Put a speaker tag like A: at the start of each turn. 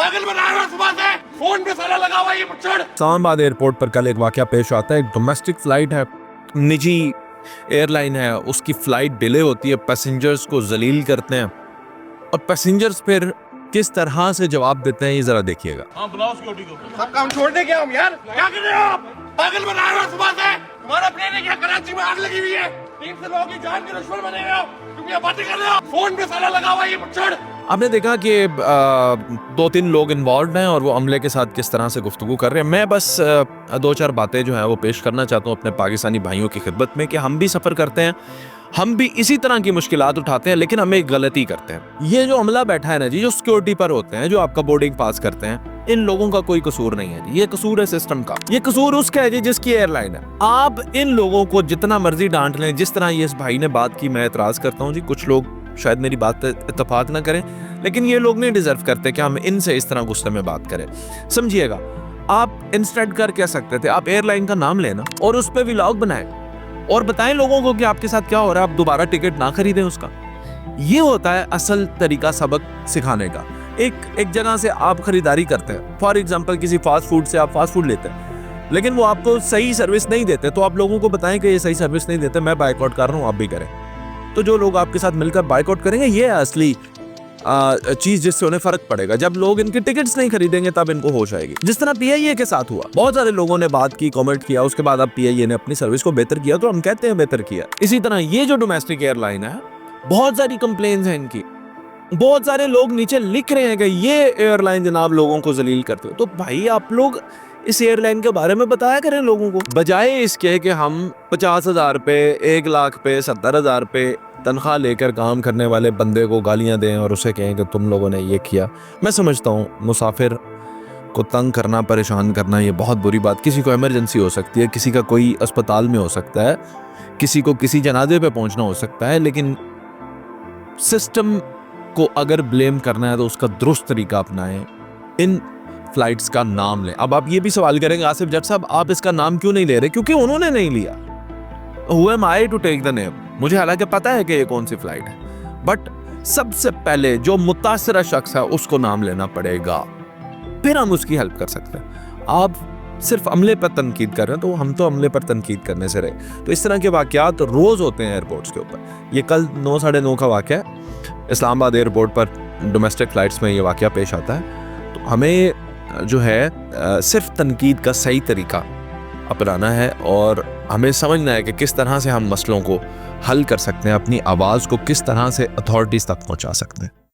A: पागल बना रहा है सुबह से, फोन पे साला लगा हुआ ये मुच्छड़।
B: इस्लामाबाद एयरपोर्ट पर कल एक वाकया पेश आता है। एक डोमेस्टिक फ्लाइट है, निजी एयरलाइन है, उसकी फ्लाइट डिले होती है, पैसेंजर्स को जलील करते हैं और पैसेंजर्स फिर किस तरह से जवाब देते हैं ये जरा देखिएगा।
A: हाँ बुलाओ सिक्योरिटी को। सब काम छोड़ दे क्या हम यार? क्या कर रहे हो आप? पागल बना रहे हो सुबह से। तुम्हारा प्लेन है क्या? कराची में आग लगी हुई है, 300 लोगों की जान के दुश्मन बने हुए हो, तुम ये बातें कर रहे हो। फोन पे साला लगा हुआ ये मुच्छड़।
B: आपने देखा कि 2-3 लोग इन्वॉल्व हैं और वो अमले के साथ किस तरह से गुफ्तगू कर रहे हैं। मैं बस 2-4 बातें जो हैं वो पेश करना चाहता हूँ अपने पाकिस्तानी भाइयों की खिदमत में कि हम भी सफ़र करते हैं, हम भी इसी तरह की मुश्किलात उठाते हैं, लेकिन हम एक गलती करते हैं। ये जो अमला बैठा है ना जी, जो सिक्योरिटी पर होते हैं, जो आपका बोर्डिंग पास करते हैं, इन लोगों का कोई कसूर नहीं है जी। ये कसूर है सिस्टम का, ये कसूर उसका है जी जिसकी एयरलाइन है। आप इन लोगों को जितना मर्जी डांट लें, जिस तरह ये इस भाई ने बात की, मैं एतराज़ करता हूँ जी। कुछ लोग शायद मेरी बात पे इत्तेफाक ना करें, लेकिन ये लोग नहीं डिजर्व करते कि हम इनसे इस तरह गुस्से में बात करें। समझिएगा, आप इंस्टेंट कर कह सकते थे, आप एयरलाइन का नाम लेना और उस पर व्लॉग बनाएं और बताएं लोगों को कि आपके साथ क्या हो रहा है, आप दोबारा टिकट ना खरीदें उसका। ये होता है असल तरीका सबक सिखाने का। एक जगह से आप खरीदारी करते हैं, फॉर एग्जांपल किसी फास्ट फूड से आप फास्ट फूड लेते हैं, लेकिन वो आपको सही सर्विस नहीं देते, तो आप लोगों को बताएं कि ये सही सर्विस नहीं देते, मैं बायकॉट कर रहा हूँ, आप भी करें। तो जो लोग आपके साथ मिलकर बायकॉट करेंगे, ये है असली चीज जिससे उन्हें फर्क पड़ेगा। जब लोग इनके टिकट्स नहीं खरीदेंगे तब इनको होश आएगी। जिस तरह पीआईए के साथ हुआ, बहुत सारे लोगों ने बात की, कमेंट किया, उसके बाद अब पीआईए ने अपनी सर्विस को बेहतर किया, तो हम कहते हैं बेहतर किया। इसी तरह ये जो डोमेस्टिक एयरलाइन है, बहुत सारी कंप्लेंट्स हैं इनकी, बहुत सारे लोग नीचे लिख रहे हैं कि ये एयरलाइन जनाब लोगों को जलील करते हो। तो भाई आप लोग इस एयरलाइन के बारे में बताया करें लोगों को, बजाय इसके कि हम 50,000 पे, 1 लाख पे, 70,000 पे तनख्वाह लेकर काम करने वाले बंदे को गालियां दें और उसे कहें कि तुम लोगों ने ये किया। मैं समझता हूँ मुसाफिर को तंग करना, परेशान करना, ये बहुत बुरी बात। किसी को इमरजेंसी हो सकती है, किसी का कोई अस्पताल में हो सकता है, किसी को किसी जनाजे पे पहुंचना हो सकता है, लेकिन सिस्टम को अगर ब्लेम करना है तो उसका दुरुस्त तरीका अपनाएं, इन फ्लाइट्स का नाम लें। अब आप ये भी सवाल करेंगे, आसिफ जट साहब आप इसका नाम क्यों नहीं ले रहे? क्योंकि उन्होंने नहीं लिया। Who am I to take the name? मुझे हालांकि पता है कि ये कौन सी फ्लाइट है, बट सबसे पहले जो मुतासरा शख्स है उसको नाम लेना पड़ेगा, फिर हम उसकी हेल्प कर सकते हैं। आप सिर्फ अमले पर तनकीद कर रहे हैं, तो हम तो अमले पर तनकीद करने से रहे। तो इस तरह के वाक़यात रोज़ होते हैं एयरपोर्ट्स के ऊपर। ये कल 9 साढ़े 9 का वाक़या है, इस्लामाबाद एयरपोर्ट पर डोमेस्टिक फ़्लाइट्स में ये वाक़या पेश आता है। तो हमें जो है सिर्फ तनकीद का सही तरीका अपनाना है और हमें समझना है कि किस तरह से हम मसलों को हल कर सकते हैं, अपनी आवाज़ को किस तरह से अथॉरिटीज़ तक पहुंचा सकते हैं।